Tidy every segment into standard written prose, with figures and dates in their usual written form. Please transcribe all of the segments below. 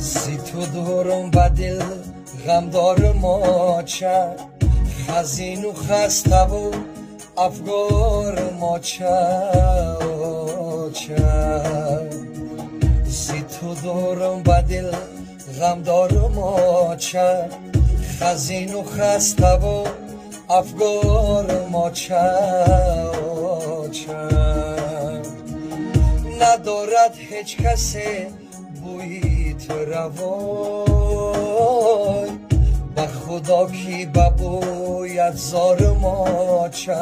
زی تو دورم و دل غمدار ماچه خزین و خسته و افگار ماچه زی تو دورم و دل غمدار ماچه خزین و خسته و افگار ماچه ندارد هیچ کسی بوی تو روای به خدا کی ببوید زار ماچه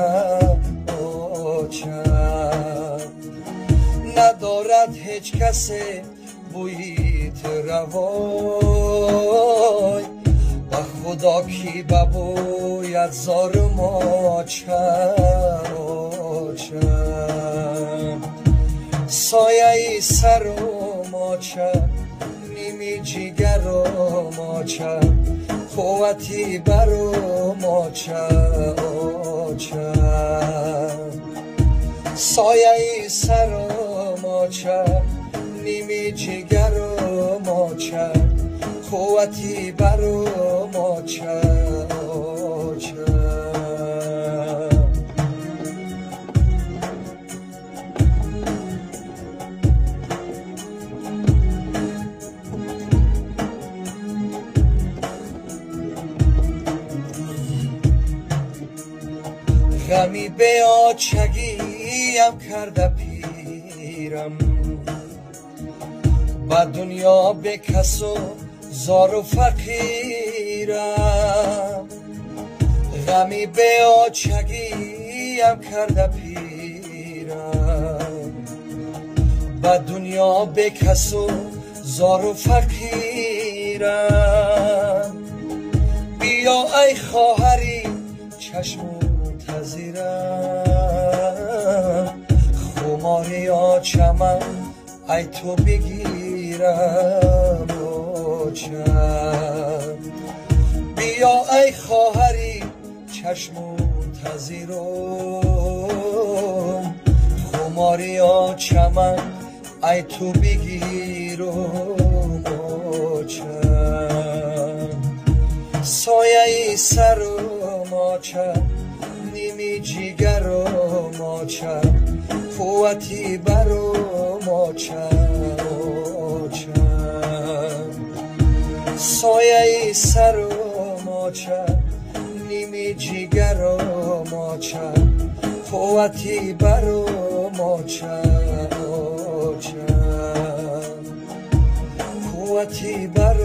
ندارد هیچ کسی بوی تو روای به خدا کی ببوید زار ماچه سایه سر و ماچه نیمی جگر و ماچه قوتی بر و ماچه سایه سر و ماچه نیمی جگر و ماچه قوتی بر و ماچه غمی به آچگیم کرده پیرم با دنیا به کس و زار و فقیرم غمی به آچگیم کرده پیرم با دنیا به کس و زار و فقیرم بیا ای خواهری چشم خماری آچمم ای تو بگیرم بیا ای خواهری چشم منتظرم خماری آچمم ای تو بگیرم سایه سر و ماچه نیمی جگر و ماچه قوتی بر و ماچه سایه سر و ماچه نیمی جگر و ماچه قوتی بر و ماچه قوتی بر